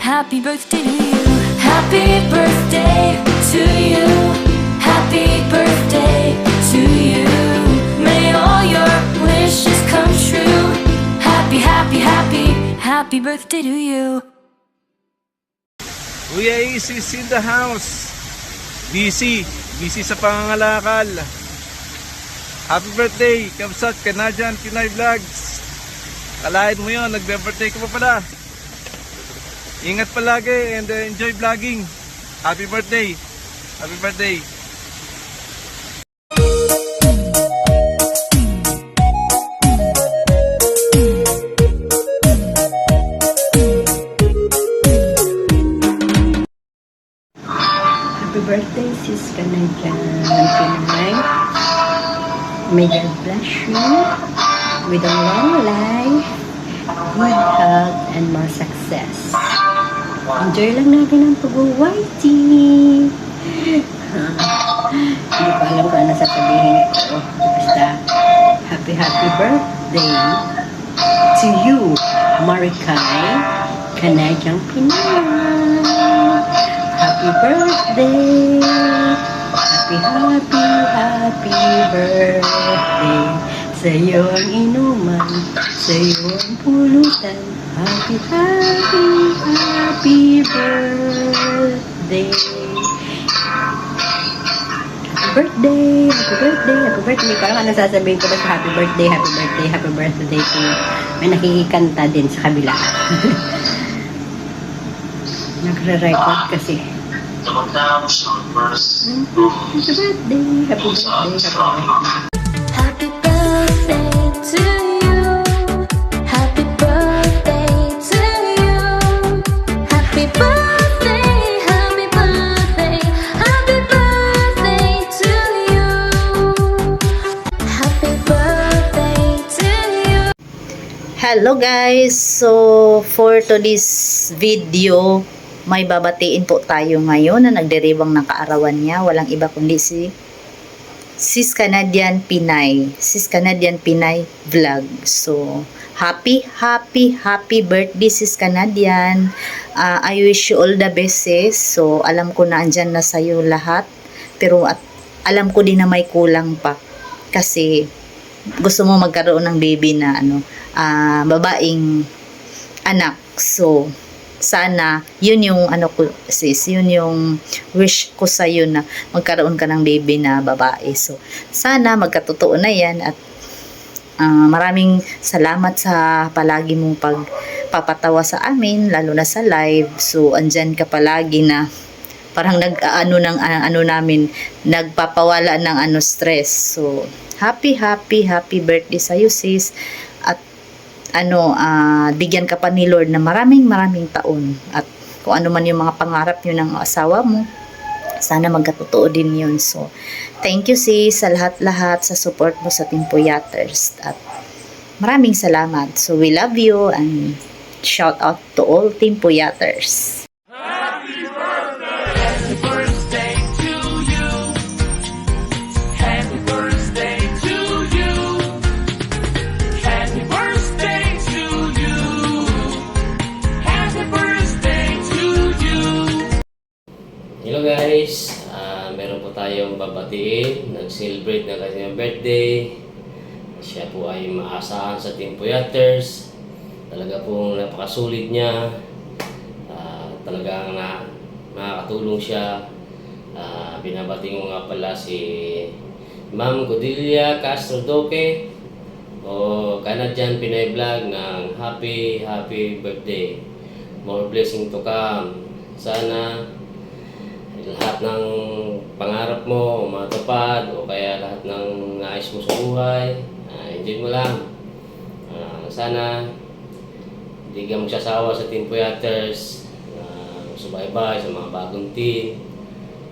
Happy birthday to you. Happy birthday to you. Happy birthday to you. May all your wishes come true. Happy, happy, happy, happy birthday to you. Kuya Ace is in the house. Busy sa pangangalakal. Happy birthday, Kamsat Canadian Pinay Vlogs. Kalahin mo yun, nagbe-birthday ka pa pala. Ingat palagi and enjoy vlogging. Happy birthday. Happy birthday. Happy birthday, sis Canadian Pinay. May God bless you with a long life, good health, and more success. Enjoy lang natin ang pag-YT. Hindi ko alam kung ano sasabihin ko. Basta, happy birthday to you, Marikay, Canadian Pinay. Happy birthday. Happy birthday. Sa'yo ang inuman, sa'yo ang pulutan. Happy birthday. Happy birthday. Parang ano sasabihin ko na sa happy birthday to you. May nakikikanta din sa kabila. Nagre-record kasi. Happy birthday. Happy birthday to you. Happy birthday to you. Happy birthday, happy birthday, happy birthday to you. Happy birthday to you. Hello guys! So, for today's video, may babatiin po tayo ngayon na nagdiribang ng kaarawan niya. Walang iba kundi si Sis Canadian Pinay. Sis Canadian Pinay Vlog. So, happy birthday Sis Canadian. I wish you all the best sis. So, alam ko na andyan na sa'yo lahat. Pero alam ko din na may kulang pa. Kasi, gusto mo magkaroon ng baby na babaeng anak. So, sana yun yung sis, yun yung wish ko sa iyo na magkaroon ka ng baby na babae. So sana magkatotoo na yan at maraming salamat sa palagi mong pagpapatawa sa amin, lalo na sa live. So andyan ka palagi na parang namin, nagpapawala ng stress. So happy birthday sa iyo sis. At bigyan ka pa ni Lord na maraming taon at kung ano man yung mga pangarap nyo ng asawa mo, sana magkatotoo din yun. So, thank you sis sa lahat sa support mo sa Team Puyaters at maraming salamat. So, we love you and shout out to all Team Puyaters. Hello guys, meron po tayong babatiin, nag-celebrate ng kanyang birthday. Siya po ay maasahan sa Team Puyaters. Talaga pong napakasulit niya. Talagang nakakatulong siya. Binabati ko nga pala si Ma'am Godilia Castro Doque o Canadian Pinay Vlog ng happy birthday. More blessing to come. Sana lahat ng pangarap mo matupad o kaya lahat ng nais mo sa buhay, enjoy mo lang. Sana hindi ka magsasawa sa Team Puyaters, subaybay sa mga bagong team.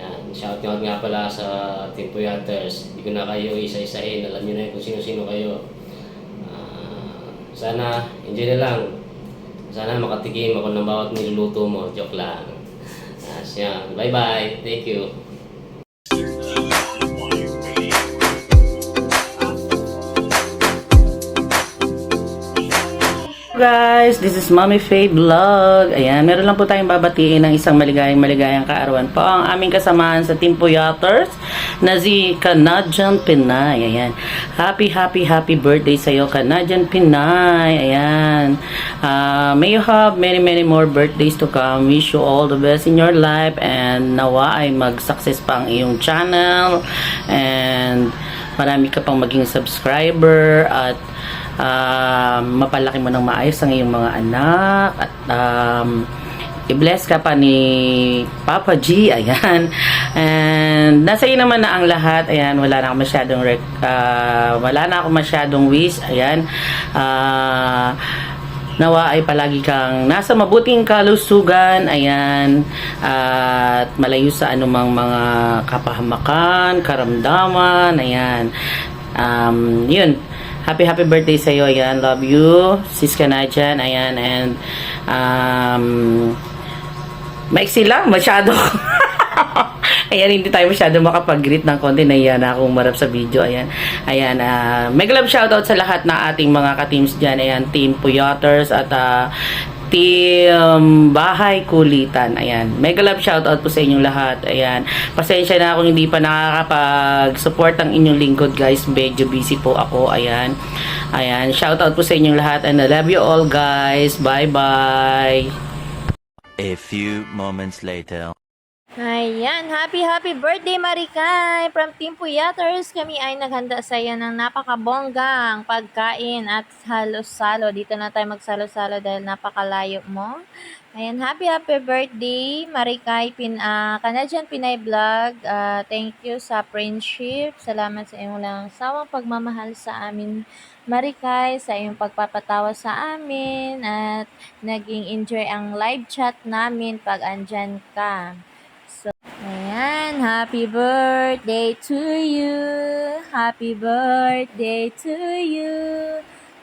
Yan, shout out nga pala sa Team Puyaters. Hindi ko na kayo isa-isahin, alam nyo na kung sino-sino kayo. Sana enjoy na lang. Sana makatikim ako ng bawat niluluto mo. Joke lang. Bye-bye. Thank you. Guys, this is Mommy Faye Vlog. Ayan, meron lang po tayong babatiin ng isang maligayang kaarawan po ang aming kasamahan sa Team Puyaters na si Canadian Pinay. Ayan, happy birthday sa iyo, Canadian Pinay. Ayan, may you have many more birthdays to come. Wish you all the best in your life and nawa ay mag-success pa ang iyong channel and marami ka pang maging subscriber at mapalaki mo ng maayos ang iyong mga anak at i-bless ka pa ni Papa G. Ayan, and nasa iyo naman na ang lahat. Ayan, wala na ako masyadong wish. Ayan, nawa ay palagi kang nasa mabuting kalusugan. Ayan, at malayo sa anumang mga kapahamakan, karamdaman. Ayan, yun. Happy birthday sa iyo. Ayan, love you, sis Canadian. Ayan, and maiksi lang, masyado. Ayan, hindi tayo masyado makapag-greet ng konti. Nahiya na akong marap sa video. Ayan, mega love shoutout sa lahat ng ating mga ka-teams dyan. Ayan, Team Puyaters at Team Bahay Kulitan. Ayan, mega love shoutout po sa inyong lahat. Ayan, pasensya na kung hindi pa nakakapag-support ang inyong lingkod, guys. Medyo busy po ako. Ayan, shoutout po sa inyong lahat and I love you all, guys. Bye-bye. A few moments later. Ayan, happy birthday Marikay! From Team Puyaters, kami ay naghanda sa iyo ng napakabonggang pagkain at halo-salo. Dito na tayo magsalo-salo dahil napakalayo mo. Ayan, happy birthday Marikay, Canadian Pinay Vlog. Thank you sa friendship. Salamat sa iyong walang sawang pagmamahal sa amin, Marikay, sa iyong pagpapatawa sa amin at naging enjoy ang live chat namin pag andyan ka. So, ayan, happy birthday to you. Happy birthday to you.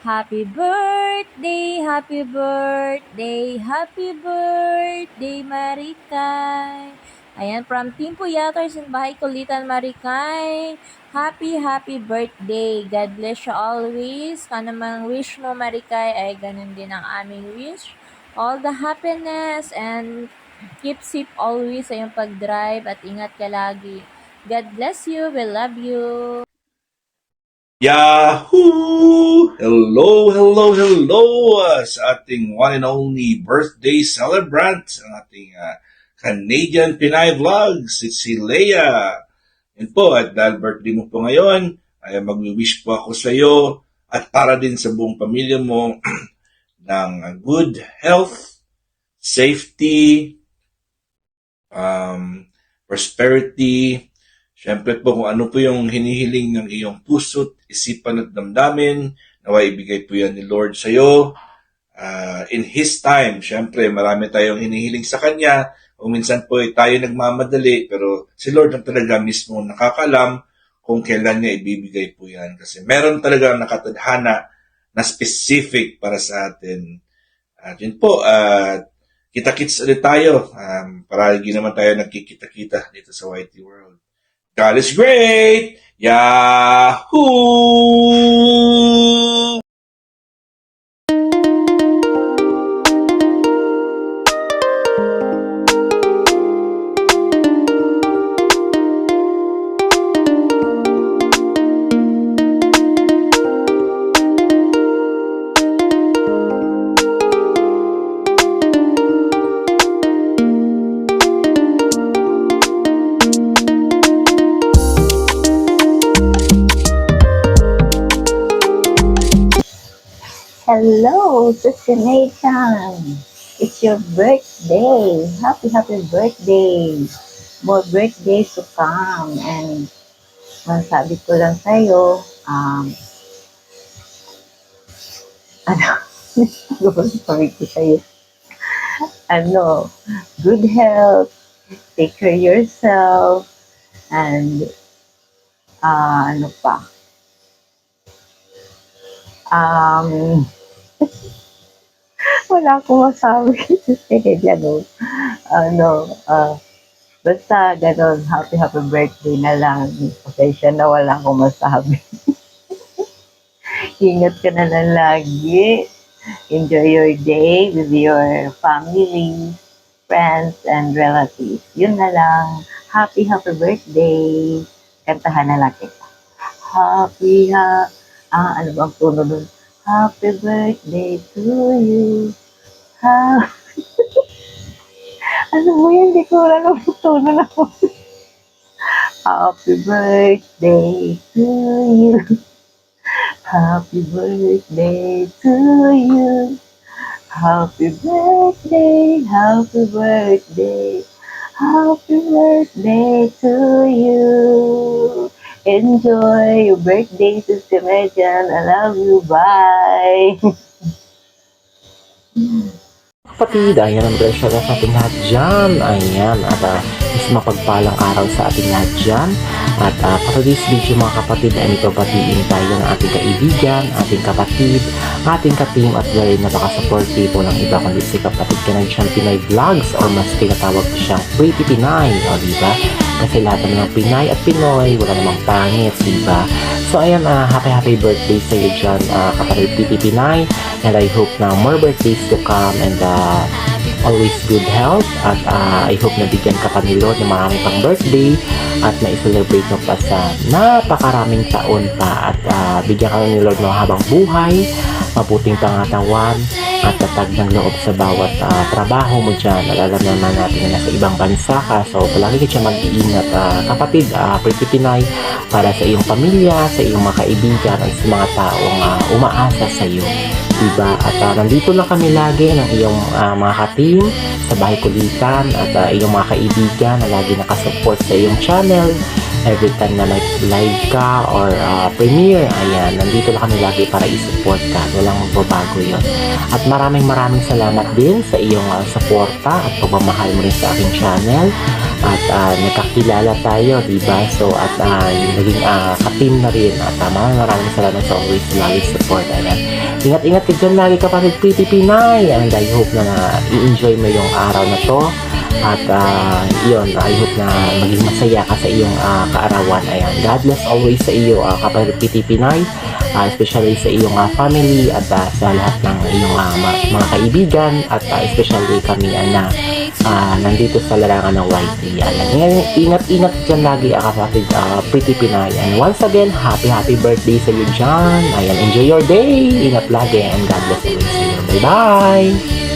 Happy birthday, happy birthday, happy birthday, Marikay. Ayan, from Team Puyaters and Bahay Kulitan, Marikay. Happy birthday. God bless you always. Kung namang wish mo, Marikay, ay ganun din ang aming wish. All the happiness and keep safe always sa iyong pag-drive at ingat ka lagi. God bless you. We love you. Yahoo! Hello sa ating one and only birthday celebrant, ang ating Canadian Pinay Vlog, si Leia. Yan po, at dahil birthday mo po ngayon, ay mag-wish po ako sa iyo at para din sa buong pamilya mo ng good health, safety, prosperity. Siyempre po kung ano po yung hinihiling ng iyong puso't isipan at damdamin, nawa ibigay po yan ni Lord sa iyo. In His time, siyempre marami tayong hinihiling sa Kanya. O minsan po tayo nagmamadali, pero si Lord ang talaga mismo nakakalam kung kailan niya ibibigay po yan. Kasi meron talaga nakatadhana na specific para sa atin. At yun po, kita-kits ulit tayo. Paragi naman tayo nagkikita-kita dito sa YT World. God is great! Yahoo! Hello, Sister Nathan. It's your birthday. Happy birthday. More birthdays to come. And masabi ko lang sa'yo, sabi ko sa'yo, good health, take care of yourself, and ano pa, wala akong masabi kasi basta ganon, happy birthday na lang. Pasensya na wala akong masabi. Ingat ka na lang lagi. Enjoy your day with your family, friends, and relatives. Yun na lang. Happy birthday. Kantahan na lang kita. Ano ba ang tono dun? Happy birthday to you. Ha? Ano mo yun? Hindi ko wala ang tono na po. Happy birthday to you. Happy birthday to you. Happy birthday, happy birthday, happy birthday to you. Enjoy your birthday, Sister Megan. I love you. Bye. Kapatid, ayan ang blessing sa ating lahat dyan. Ayan, at mas mapagpalang araw sa ating lahat dyan. At para this video mga kapatid, ay may pabatiin tayo ng ating kaibigan, ating kapatid, ating ka-team at very napaka-supportive po ng iba kundi si kapatid ka ng Pinoy Vlogs or mas tinatawag siyang Pretty Pinay, o diba? Kasi lahat ng mga Pinay at Pinoy, wala namang pangit, diba? So ayan, happy birthday sa iyo dyan, kapatid Pretty Pinay. And I hope na more birthdays to come and always good health. At I hope na bigyan ka pa ni Lord ng marami pang birthday at na-celebrate mo pa sa napakaraming taon pa. At bigyan ka ni Lord ng habang buhay, mabuting pangatawan at tatag ng loob sa bawat trabaho mo dyan. At alam naman natin na nasa ibang bansa ka, so palagi ka dyan mag-iingat, kapatid, Pretty Pinay, para sa iyong pamilya, sa iyong mga kaibigan at sa mga taong umaasa sa iyo, diba? At nandito lang kami lagi ng iyong mga ka-team sa Bahay Kulitan at iyong mga kaibigan na lagi nakasupport sa iyong channel every time na live ka or premiere. Ayan, nandito lang kami lagi para i-support ka, walang magbabago yun. At maraming salamat din sa iyong suporta at pagmamahal mo rin sa aking channel. At nagkakilala tayo, diba? So at naging ka-team na rin. At maraming salamat sa always lagi support. Ayan, ingat-ingat ka dyan lagi kapatid Pretty Pinay, and I hope na i-enjoy mo yung araw na to. At yun, I hope na maging masaya ka sa iyong kaarawan. Ayan, God bless always sa iyo, kapatid Pretty Pinay, especially sa iyong family at sa lahat ng iyong mga kaibigan at especially kami na nandito sa larangan ng YT. Ayan, ingat-ingat dyan lagi, kapatid Pretty Pinay. And once again, happy birthday sa iyo dyan. Ayan, enjoy your day. Ingat lagi and God bless always sa iyo. Bye-bye!